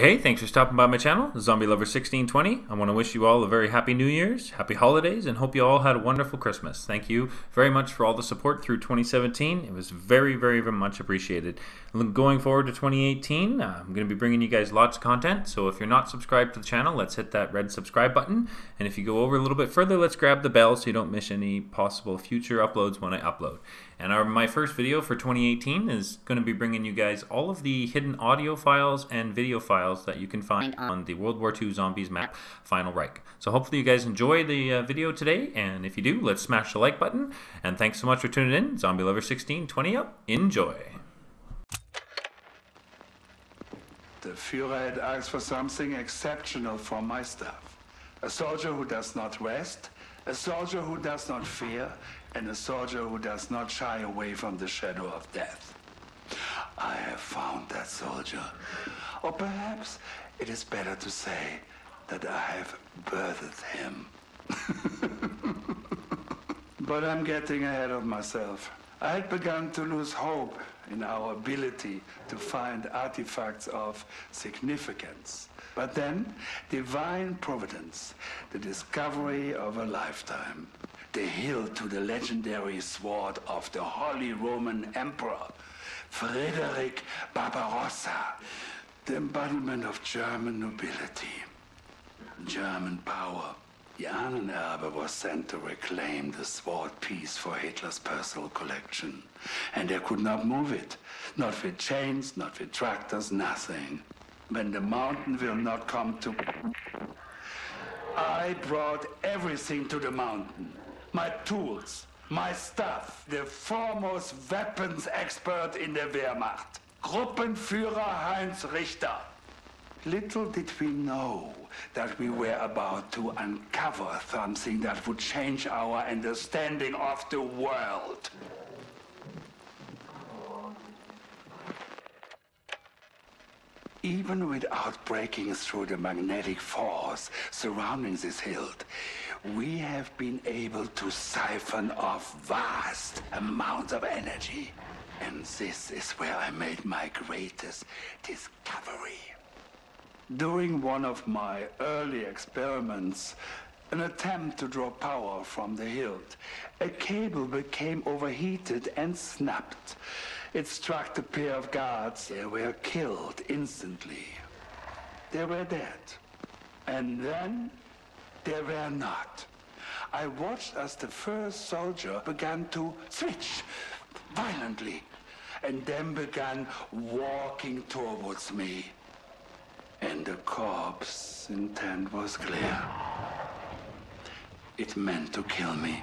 Hey, thanks for stopping by my channel, Zombie Lover 1620. I want to wish you all a very happy New Year's, happy holidays, and hope you all had a wonderful Christmas. Thank you very much for all the support through 2017. It was very, very, very much appreciated. Going forward to 2018, I'm going to be bringing you guys lots of content, so if you're not subscribed to the channel, let's hit that red subscribe button, and if you go over a little bit further, let's grab the bell so you don't miss any possible future uploads when I upload. And my first video for 2018 is going to be bringing you guys all of the hidden audio files and video files that you can find on the World War II Zombies map, Final Reich. So hopefully you guys enjoy the video today, and if you do, let's smash the like button. And thanks so much for tuning in. Zombie Lover 1620 up. Enjoy. The Führer had asked for something exceptional from my staff. A soldier who does not rest, a soldier who does not fear, and a soldier who does not shy away from the shadow of death. I have found that soldier. Or perhaps it is better to say that I have birthed him. But I'm getting ahead of myself. I had begun to lose hope in our ability to find artifacts of significance. But then, divine providence, the discovery of a lifetime. The hilt to the legendary sword of the Holy Roman Emperor, Frederick Barbarossa, the embodiment of German nobility, German power. The Ahnenerbe was sent to reclaim the sword piece for Hitler's personal collection, and they could not move it. Not with chains, not with tractors, nothing. When the mountain will not come to... I brought everything to the mountain. My tools, my stuff, the foremost weapons expert in the Wehrmacht, Gruppenführer Heinz Richter. Little did we know that we were about to uncover something that would change our understanding of the world. Even without breaking through the magnetic force surrounding this hilt, we have been able to siphon off vast amounts of energy. And this is where I made my greatest discovery. During one of my early experiments, an attempt to draw power from the hilt, a cable became overheated and snapped. It struck a pair of guards. They were killed instantly. They were dead. And then they were not. I watched as the first soldier began to switch violently and then began walking towards me. And the corpse's intent was clear. It meant to kill me.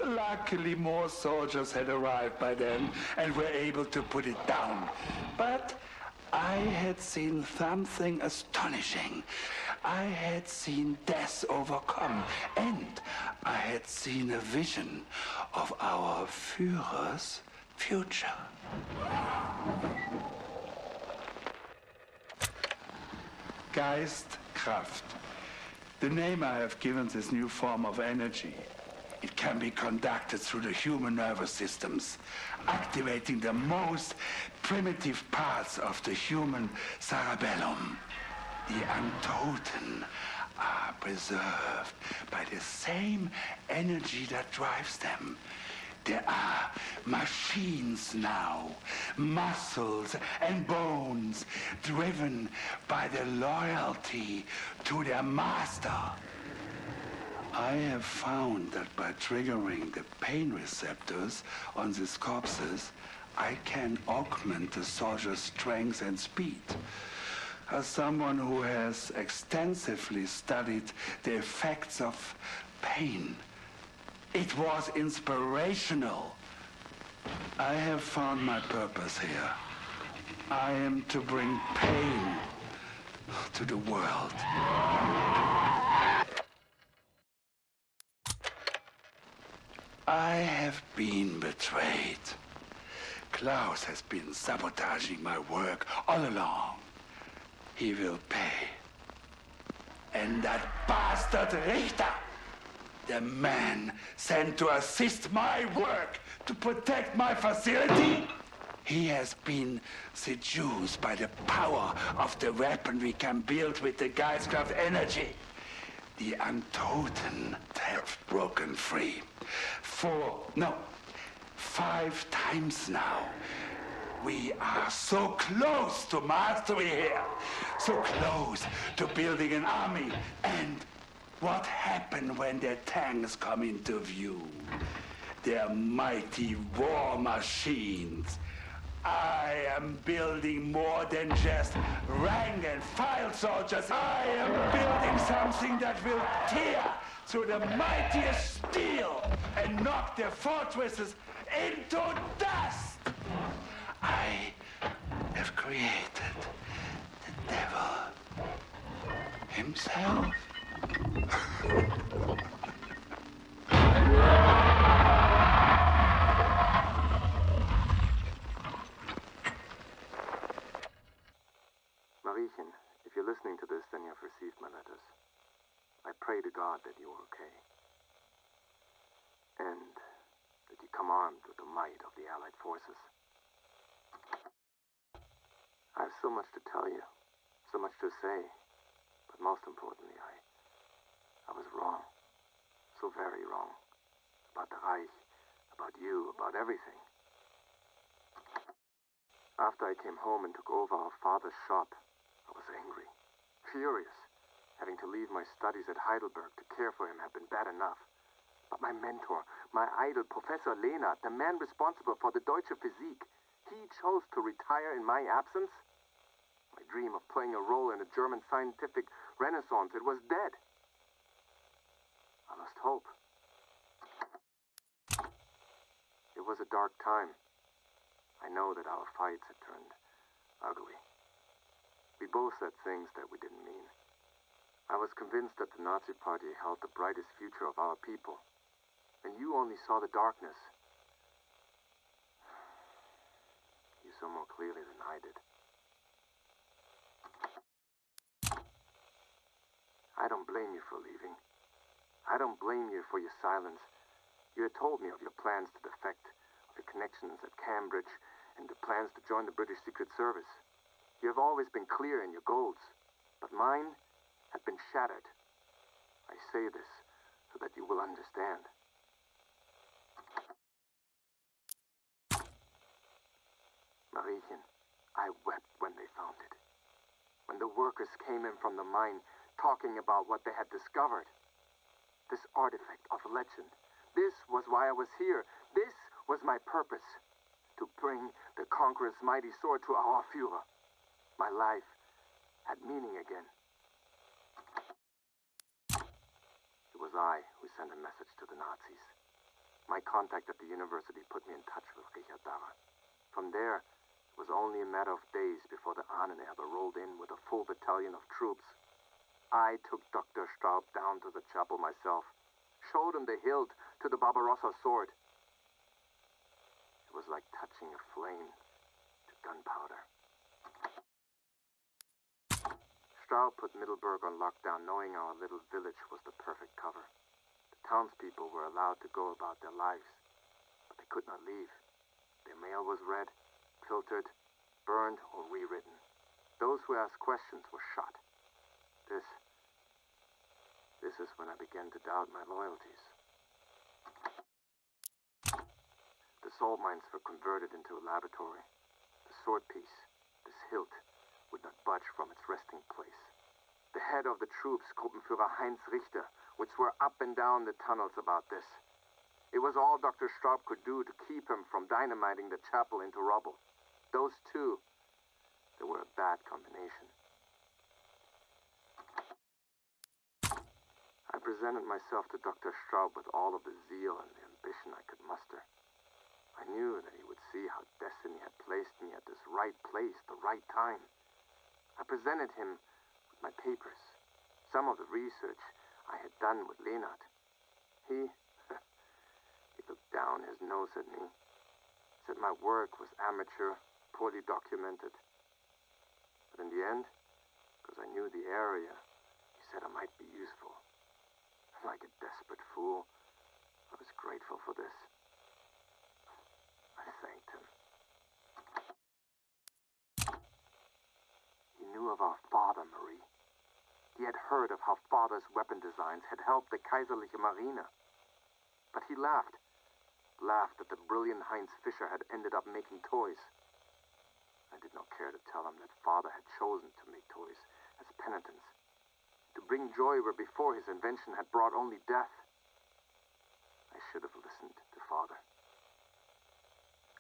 Luckily, more soldiers had arrived by then and were able to put it down. But I had seen something astonishing. I had seen death overcome, and I had seen a vision of our Führer's future. Geistkraft. The name I have given this new form of energy. It can be conducted through the human nervous systems, activating the most primitive parts of the human cerebellum. The Untoten are preserved by the same energy that drives them. There are machines now, muscles and bones, driven by the loyalty to their master. I have found that by triggering the pain receptors on these corpses, I can augment the soldier's strength and speed. As someone who has extensively studied the effects of pain, it was inspirational. I have found my purpose here. I am to bring pain to the world. I have been betrayed. Klaus has been sabotaging my work all along. He will pay. And that bastard Richter, the man sent to assist my work, to protect my facility, He has been seduced by the power of the weapon we can build with the Geistkraft energy. The Untoten have broken free. 5 times now. We are so close to mastery here. So close to building an army. And what happened when their tanks come into view? Their mighty war machines. I am building more than just rank and file soldiers. I am building something that will tear through the mightiest steel and knock their fortresses into dust. I have created the devil himself. Mariechen, if you're listening to this, then you have received my letters. I pray to God that you are okay. And that you come armed with the might of the Allied forces. I have so much to tell you, so much to say, but most importantly, I was wrong. So very wrong. About the Reich, about you, about everything. After I came home and took over our father's shop, I was angry, furious. Having to leave my studies at Heidelberg to care for him had been bad enough. But my mentor, my idol, Professor Lehnert, the man responsible for the Deutsche Physik, he chose to retire in my absence? My dream of playing a role in a German scientific renaissance, it was dead. I lost hope. It was a dark time. I know that our fights had turned ugly. We both said things that we didn't mean. I was convinced that the Nazi Party held the brightest future of our people. And you only saw the darkness. You saw more clearly than I did. I don't blame you for leaving. I don't blame you for your silence. You had told me of your plans to defect, of your connections at Cambridge, and the plans to join the British Secret Service. You have always been clear in your goals, but mine have been shattered. I say this so that you will understand. Mariechen, I wept when they found it. When the workers came in from the mine, talking about what they had discovered. This artifact of legend. This was why I was here. This was my purpose. To bring the Conqueror's mighty sword to our Führer. My life had meaning again. It was I who sent a message to the Nazis. My contact at the university put me in touch with Richard Darrer. From there, it was only a matter of days before the Ahnenerbe rolled in with a full battalion of troops. I took Dr. Straub down to the chapel myself, showed him the hilt to the Barbarossa sword. It was like touching a flame to gunpowder. Straub put Middelburg on lockdown, knowing our little village was the perfect cover. The townspeople were allowed to go about their lives, but they could not leave. Their mail was read, filtered, burned, or rewritten. Those who asked questions were shot. This is when I began to doubt my loyalties. The salt mines were converted into a laboratory. The sword piece, this hilt, would not budge from its resting place. The head of the troops, Gruppenführer Heinz Richter, would swear up and down the tunnels about this. It was all Dr. Straub could do to keep him from dynamiting the chapel into rubble. Those two, they were a bad combination. I presented myself to Dr. Straub with all of the zeal and the ambition I could muster. I knew that he would see how destiny had placed me at this right place, the right time. I presented him with my papers, some of the research I had done with Lehnert. He looked down his nose at me, said my work was amateur, poorly documented. But in the end, because I knew the area, he said I might be useful. Like a desperate fool, I was grateful for this. I thanked him. heard of how Father's weapon designs had helped the Kaiserliche Marine. But he laughed that the brilliant Heinz Fischer had ended up making toys. I did not care to tell him that Father had chosen to make toys as penitence, to bring joy where before his invention had brought only death. I should have listened to Father.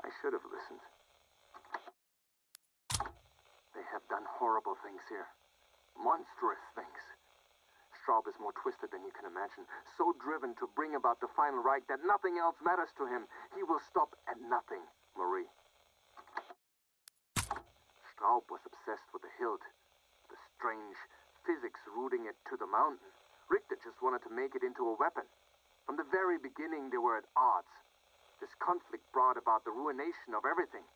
I should have listened. They have done horrible things here. Monstrous things. Straub is more twisted than you can imagine, so driven to bring about the Final Reich that nothing else matters to him. He will stop at nothing, Marie. Straub was obsessed with the hilt, the strange physics rooting it to the mountain. Richter just wanted to make it into a weapon. From the very beginning, they were at odds. This conflict brought about the ruination of everything,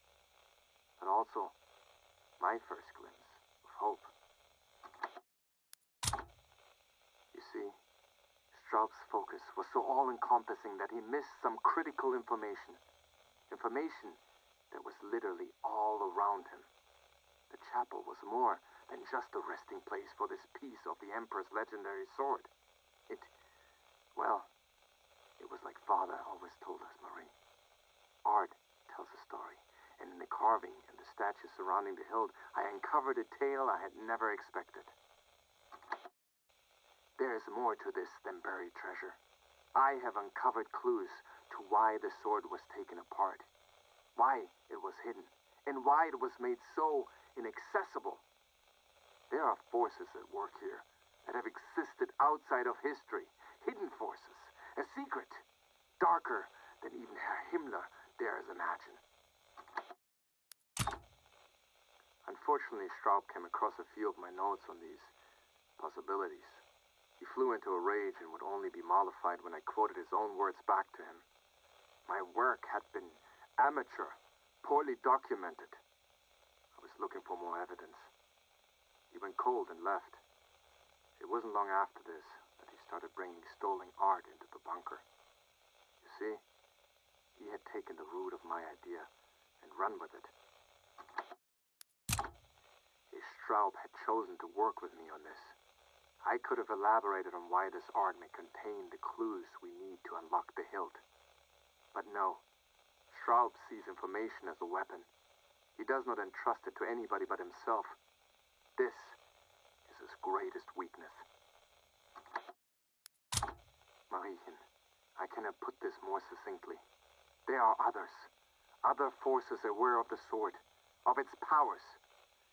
but also my first glimpse of hope. You see, Straub's focus was so all-encompassing that he missed some critical information. Information that was literally all around him. The chapel was more than just a resting place for this piece of the Emperor's legendary sword. It was like Father always told us, Marie. Art tells a story, and in the carving and the statues surrounding the hilt, I uncovered a tale I had never expected. There is more to this than buried treasure. I have uncovered clues to why the sword was taken apart, why it was hidden, and why it was made so inaccessible. There are forces at work here that have existed outside of history, hidden forces, a secret, darker than even Herr Himmler dares imagine. Unfortunately, Straub came across a few of my notes on these possibilities. He flew into a rage and would only be mollified when I quoted his own words back to him. My work had been amateur, poorly documented. I was looking for more evidence. He went cold and left. It wasn't long after this that he started bringing stolen art into the bunker. You see, he had taken the root of my idea and run with it. If Straub had chosen to work with me on this, I could have elaborated on why this art may contain the clues we need to unlock the hilt. But no, Straub sees information as a weapon. He does not entrust it to anybody but himself. This is his greatest weakness. Mariechen, I cannot put this more succinctly. There are others, other forces aware of the sword, of its powers,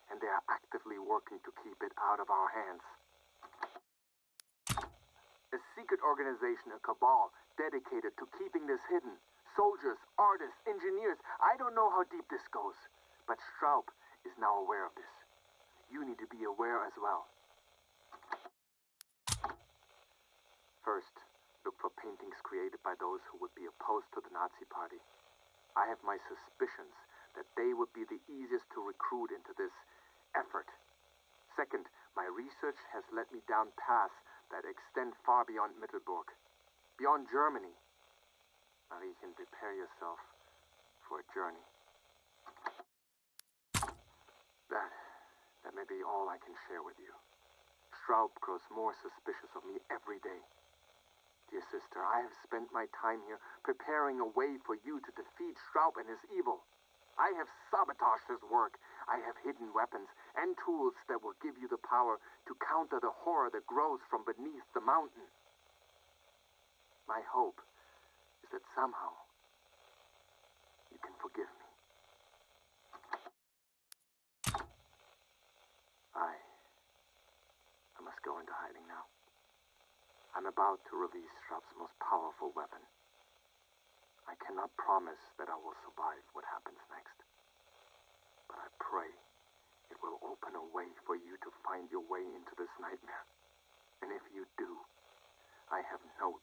and they are actively working to keep it out of our hands. A secret organization, a cabal, dedicated to keeping this hidden. Soldiers, artists, engineers, I don't know how deep this goes, but Straub is now aware of this. You need to be aware as well. First, look for paintings created by those who would be opposed to the Nazi Party. I have my suspicions that they would be the easiest to recruit into this effort. Second, my research has led me down paths that extend far beyond Mittelburg, beyond Germany. Mariechen, prepare yourself for a journey. That may be all I can share with you. Straub grows more suspicious of me every day. Dear sister, I have spent my time here preparing a way for you to defeat Straub and his evil. I have sabotaged his work. I have hidden weapons and tools that will give you the power to counter the horror that grows from beneath the mountain. My hope is that somehow you can forgive me. I must go into hiding now. I'm about to release Straub's most powerful weapon. I cannot promise that I will survive what happens next. But I pray it will open a way for you to find your way into this nightmare. And if you do, I have no